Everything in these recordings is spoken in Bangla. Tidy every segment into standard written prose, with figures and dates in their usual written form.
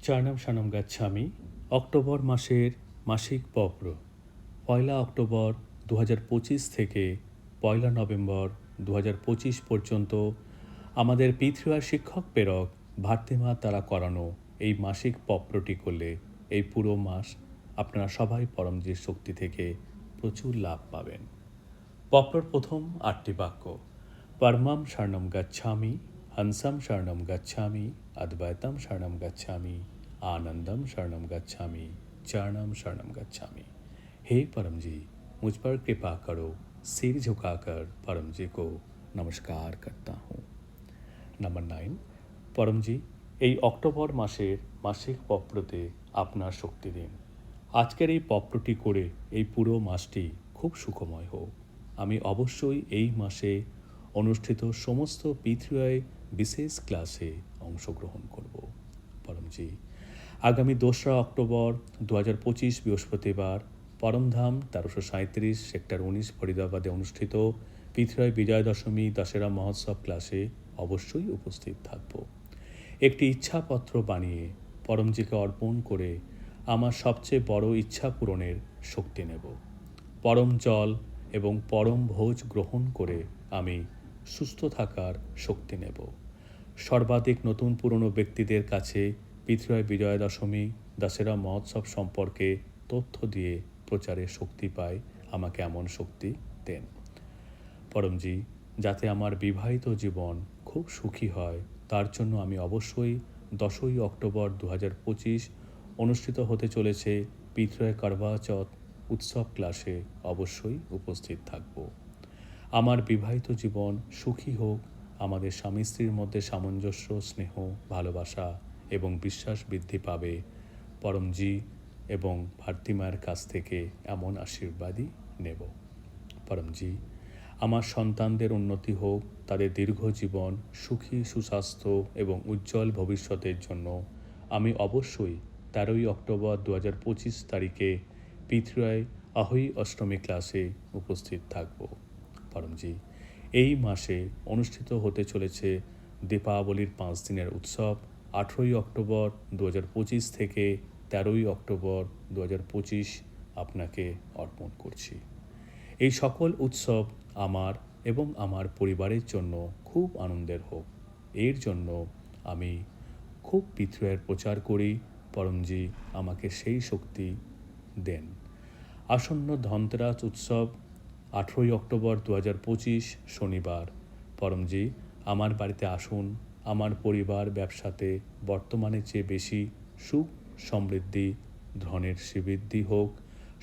চার্নাম শানম গাচ্ছামি অক্টোবর মাসের মাসিক পত্র 1 অক্টোবর 2025 থেকে 1 নভেম্বর 2025 পর্যন্ত আমাদের পৃথিবীর শিক্ষক প্রেরক ভারতীমা দ্বারা করানো এই মাসিক পত্রটি করলে এই পুরো মাস আপনারা সবাই পরমজির শক্তি থেকে প্রচুর লাভ পাবেন। পত্রর প্রথম 8টি বাক্য: পরমম শরণম গচ্ছামি, হংসম শরণম গচ্ছামি, অদ্বৈতম শরণম গচ্ছামি, आनंदम शरणम गच्छामि, चरणम शरणम गच्छामि। हे परम जी, मुझ पर कृपा करो। सिर झुकाकर परम जी को नमस्कार करता हूँ। नंबर 9, परम जी এই অক্টোবর মাসের মাসিক পত্রতে আপনার শক্তি দিন। আজকের এই পত্রটি করে এই পুরো মাসটি খুব সুখময় হোক। আমি অবশ্যই এই মাসে অনুষ্ঠিত সমস্ত পৃথিবীর বিশেষ ক্লাসে অংশগ্রহণ করব। পরমজি আগামী 2 অক্টোবর 2025 বৃহস্পতিবার পরমধাম 1337 সেক্টর 19 ফরিদাবাদে অনুষ্ঠিত পৃথিবীর বিজয় দশমী দশেরা মহোৎসব ক্লাসে অবশ্যই উপস্থিত থাকব। একটি ইচ্ছাপত্র বানিয়ে পরমজিকে অর্পণ করে আমার সবচেয়ে বড় ইচ্ছা পূরণের শক্তি নেব। পরম জল এবং পরম ভোজ গ্রহণ করে আমি সুস্থ থাকার শক্তি নেব। সর্বাধিক নতুন পুরনো ব্যক্তিদের কাছে পৃথিবীর বিজয়া দশমী দশেরা মহোৎসব সম্পর্কে তথ্য দিয়ে প্রচারের শক্তি পায়। আমাকে এমন শক্তি দেন পরমজি, যাতে আমার বিবাহিত জীবন খুব সুখী হয়। তার জন্য আমি অবশ্যই 10 অক্টোবর 2025 অনুষ্ঠিত হতে চলেছে পৃথিবীর করবা চৌথ উৎসব ক্লাসে অবশ্যই উপস্থিত থাকব। আমার বিবাহিত জীবন সুখী হোক, আমাদের স্বামী স্ত্রীর মধ্যে সামঞ্জস্য, স্নেহ, ভালোবাসা এবং বিশ্বাস বৃদ্ধি পাবে। পরমজি এবং ভারতীমার কাছ থেকে এমন আশীর্বাদই নেব। পরমজি, আমার সন্তানদের উন্নতি হোক, তাদের দীর্ঘ জীবন, সুখী সুস্বাস্থ্য এবং উজ্জ্বল ভবিষ্যতের জন্য আমি অবশ্যই 13 অক্টোবর 2025 তারিখে পৃথিবীর অহৈ অষ্টমী ক্লাসে উপস্থিত থাকব। পরমজি, এই মাসে অনুষ্ঠিত হতে চলেছে দীপাবলির 5 দিনের উৎসব 18 অক্টোবর 2025 থেকে 13 অক্টোবর 2025 আপনাকে অর্পণ করছি। এই সকল উৎসব আমার এবং আমার পরিবারের জন্য খুব আনন্দের হোক। এর জন্য আমি খুব পৃথিবীর প্রচার করি। পরমজি আমাকে সেই শক্তি দেন। আসন্ন ধনতেরাস উৎসব 18 অক্টোবর 2025 শনিবার। পরমজি আমার বাড়িতে আসুন। আমার পরিবার ব্যবসাতে বর্তমানের চেয়ে বেশি সুখ সমৃদ্ধি, ধনের শ্রীবৃদ্ধি হোক,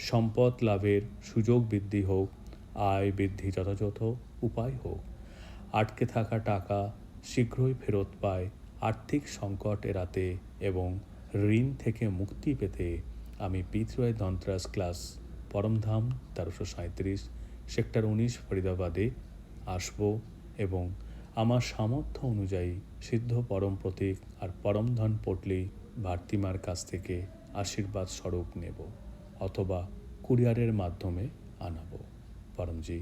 সম্পদ লাভের সুযোগ বৃদ্ধি হোক, আয় বৃদ্ধি যথাযথ উপায় হোক, আটকে থাকা টাকা শীঘ্রই ফেরত পায়, আর্থিক সংকট এড়াতে এবং ঋণ থেকে মুক্তি পেতে আমি পৃথিবীর ধনতেরাস ক্লাস পরমধাম 1337 সেক্টর 19 ফরিদাবাদে আসব এবং আমার সামর্থ্য অনুযায়ী সিদ্ধ পরম প্রতীক আর পরমধন পটলি ভারতীমার কাছ থেকে আশীর্বাদ স্বরূপ নেব অথবা কুরিয়ারের মাধ্যমে আনাবো। পরমজি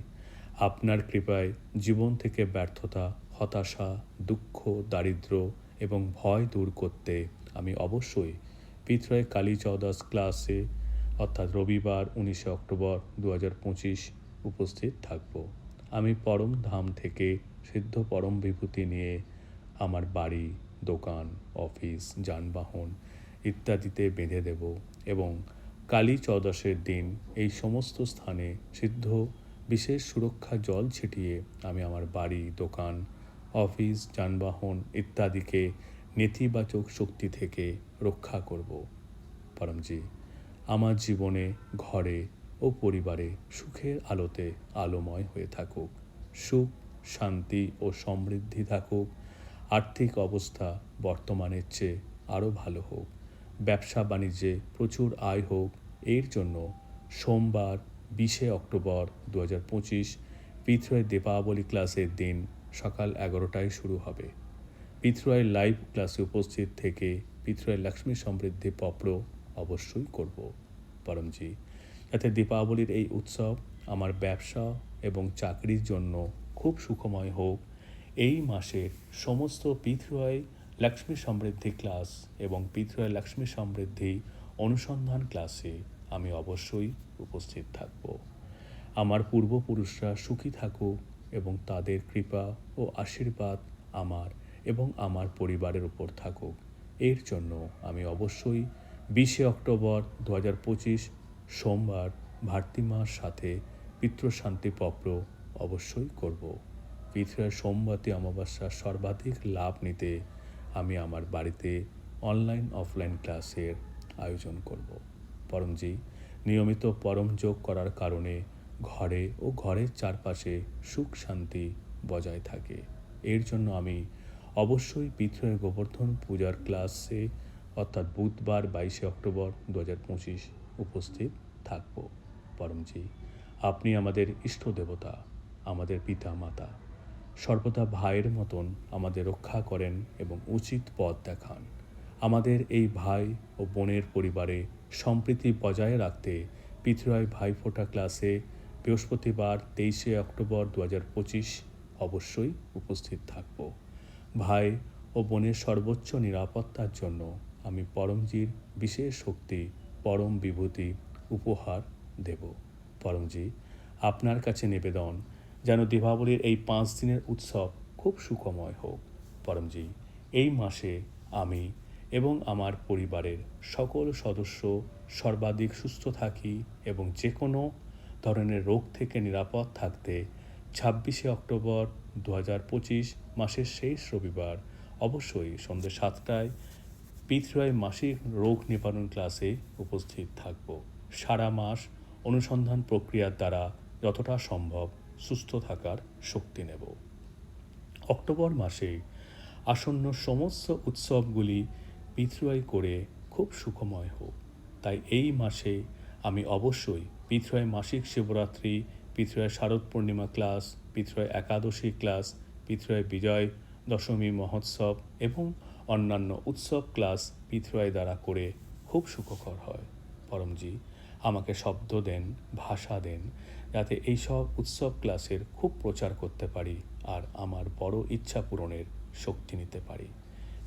আপনার কৃপায় জীবন থেকে ব্যর্থতা, হতাশা, দুঃখ, দারিদ্র এবং ভয় দূর করতে আমি অবশ্যই পৃথিবীর কালী চৌদাস ক্লাসে অর্থাৎ রবিবার 19 অক্টোবর 2025 উপস্থিত থাকব। আমি পরম ধাম থেকে সিদ্ধ পরম বিভূতি নিয়ে আমার বাড়ি, দোকান, অফিস, যানবাহন ইত্যাদিতে বেঁধে দেব এবং কালী চৌদশের দিন এই সমস্ত স্থানে সিদ্ধ বিশেষ সুরক্ষা জল ছিটিয়ে আমি আমার বাড়ি, দোকান, অফিস, যানবাহন ইত্যাদিকে নেতিবাচক শক্তি থেকে রক্ষা করব। পরমজি আমার জীবনে, ঘরে ও পরিবারে সুখের আলোতে আলোময় হয়ে থাকুক, সুখ, শান্তি ও সমৃদ্ধি থাকুক, আর্থিক অবস্থা বর্তমানের চেয়ে আরও ভালো হোক, ব্যবসা বাণিজ্যে প্রচুর আয় হোক। এর জন্য সোমবার 20 অক্টোবর 2025 পৃথিবীর দীপাবলি ক্লাসের দিন সকাল 11টায় শুরু হবে। পৃথিবীর লাইভ ক্লাসে উপস্থিত থেকে পৃথিবীর লক্ষ্মী সমৃদ্ধি পত্র অবশ্যই করব। পরমজি যাতে দীপাবলির এই উৎসব আমার ব্যবসা এবং চাকরির জন্য খুব সুখময় হোক, এই মাসের সমস্ত পৃথিবীর লক্ষ্মী সমৃদ্ধি ক্লাস এবং পিতৃয় লক্ষ্মী সমৃদ্ধি অনুসন্ধান ক্লাসে আমি অবশ্যই উপস্থিত থাকব। আমার পূর্বপুরুষরা সুখী থাকুক এবং তাদের কৃপা ও আশীর্বাদ আমার এবং আমার পরিবারের উপর থাকুক, এর জন্য আমি অবশ্যই 20 অক্টোবর 2025 সোমবার ভারতীমার সাথে পিতৃশান্তি পপ্র অবশ্যই করব। পিতৃয় সোমবতী অমাবস্যার সর্বাধিক লাভ নিতে আমি আমার বাড়িতে অনলাইন অফলাইন ক্লাসের আয়োজন করব। পরমজি, নিয়মিত পরম যোগ করার কারণে ঘরে ও ঘরের চারপাশে সুখ শান্তি বজায় থাকে। এর জন্য আমি অবশ্যই পিতৃয় গোবর্ধন পূজার ক্লাসে অর্থাৎ বুধবার 22 অক্টোবর 2025 উপস্থিত থাকব। পরমজি, আপনি আমাদের ইষ্ট দেবতা, আমাদের পিতা মাতা, সর্বদা ভাইয়ের মতন আমাদের রক্ষা করেন এবং উচিত পথ দেখান। আমাদের এই ভাই ও বোনের পরিবারে সম্প্রীতি বজায় রাখতে পিতৃয় ভাইফোঁটা ক্লাসে বৃহস্পতিবার 23 অক্টোবর 2025 অবশ্যই উপস্থিত থাকব। ভাই ও বোনের সর্বোচ্চ নিরাপত্তার জন্য আমি পরমজির বিশেষ শক্তি পরম বিভূতি উপহার দেব। পরমজি, আপনার কাছে নিবেদন যেন দীপাবলির এই 5 দিনের উৎসব খুব সুখময় হোক। পরমজি, এই মাসে আমি এবং আমার পরিবারের সকল সদস্য সর্বাধিক সুস্থ থাকি এবং যে কোনো ধরনের রোগ থেকে নিরাপদ থাকতে 26 অক্টোবর 2025 মাসের শেষ রবিবার অবশ্যই সন্ধ্যে 7টায় পিতৃয় মাসিক রোগ নিবারণ ক্লাসে উপস্থিত থাকব। সারা মাস অনুসন্ধান প্রক্রিয়ার দ্বারা যতটা সম্ভব সুস্থ থাকার শক্তি নেব। অক্টোবর মাসে আসন্ন সমস্ত উৎসবগুলি পিতৃয় করে খুব সুখময় হোক। তাই এই মাসে আমি অবশ্যই পিতৃয় মাসিক শিবরাত্রি, পিতৃয় শারদ পূর্ণিমা ক্লাস, পিতৃয় একাদশী ক্লাস, পিতৃয় বিজয় দশমী মহোৎসব এবং অন্যান্য উৎসব ক্লাস পিতৃয় দ্বারা করে খুব সুখকর হয়। পরমজি, আমাকে শব্দ দেন, ভাষা দেন, যাতে এইসব উৎসব ক্লাসের খুব প্রচার করতে পারি আর আমার বড় ইচ্ছা পূরণের শক্তি নিতে পারি।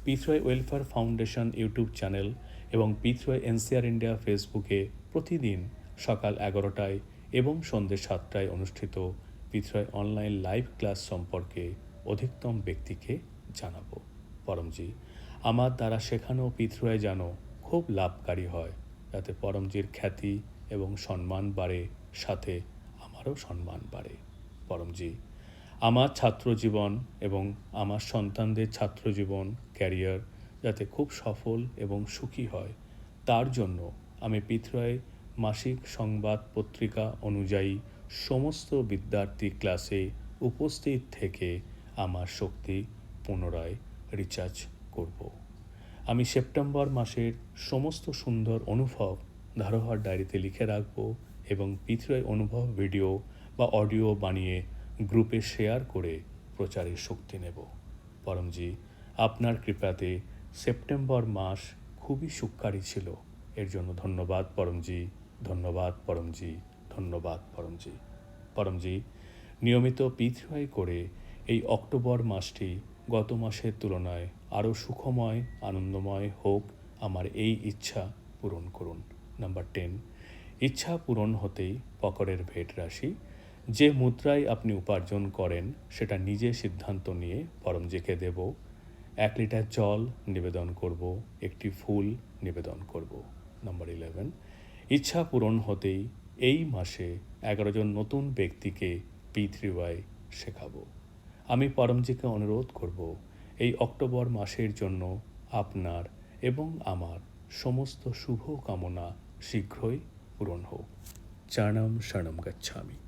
পিতৃয় ওয়েলফেয়ার ফাউন্ডেশন ইউটিউব চ্যানেল এবং পিতৃয় এনসিআর ইন্ডিয়া ফেসবুকে প্রতিদিন সকাল 11টায় এবং সন্ধ্যে 7টায় অনুষ্ঠিত পিতৃয় অনলাইন লাইভ ক্লাস সম্পর্কে অধিকতম ব্যক্তিকে জানাবো। পরমজি, আমার দ্বারা শেখানো পিতৃয় যেন খুব লাভকারী হয়, যাতে পরমজির খ্যাতি এবং সম্মান বাড়ে, সাথে আমারও সম্মান বাড়ে। পরমজি, আমার ছাত্রজীবন এবং আমার সন্তানদের ছাত্রজীবন ক্যারিয়ার যাতে খুব সফল এবং সুখী হয়, তার জন্য আমি পিতৃয় মাসিক সংবাদ পত্রিকা অনুযায়ী সমস্ত বিদ্যার্থী ক্লাসে উপস্থিত থেকে আমার শক্তি পুনরায় রিচার্জ করব। আমি সেপ্টেম্বর মাসের সমস্ত সুন্দর অনুভব ধারোহর ডায়েরিতে লিখে রাখব এবং পিতৃয় অনুভব ভিডিও বা অডিও বানিয়ে গ্রুপে শেয়ার করে প্রচারের শক্তি নেব। পরমজি, আপনার কৃপাতে সেপ্টেম্বর মাস খুবই সুখকারী ছিল। এর জন্য ধন্যবাদ পরমজি, ধন্যবাদ পরমজি, ধন্যবাদ পরমজি। পরমজি, নিয়মিত পিতৃয় করে এই অক্টোবর মাসটি গত মাসের তুলনায় আরও সুখময় আনন্দময় হোক, আমার এই ইচ্ছা পূরণ করুন। নাম্বার 10, ইচ্ছা পূরণ হতেই পকরের ভেট রাশি। যে মুদ্রায় আপনি উপার্জন করেন সেটা নিজে সিদ্ধান্ত নিয়ে পরমজিকে দেব। 1 লিটার জল নিবেদন করব, একটি ফুল নিবেদন করব। নাম্বার 11, ইচ্ছা পূরণ হতেই এই মাসে 11 জন নতুন ব্যক্তিকে পিতৃয় শেখাবো। আমি পরমজিকে অনুরোধ করব এই অক্টোবর মাসের জন্য আপনার এবং আমার সমস্ত শুভ কামনা শীঘ্রই পূরণ হোক। চরণম শরণম গচ্ছামি।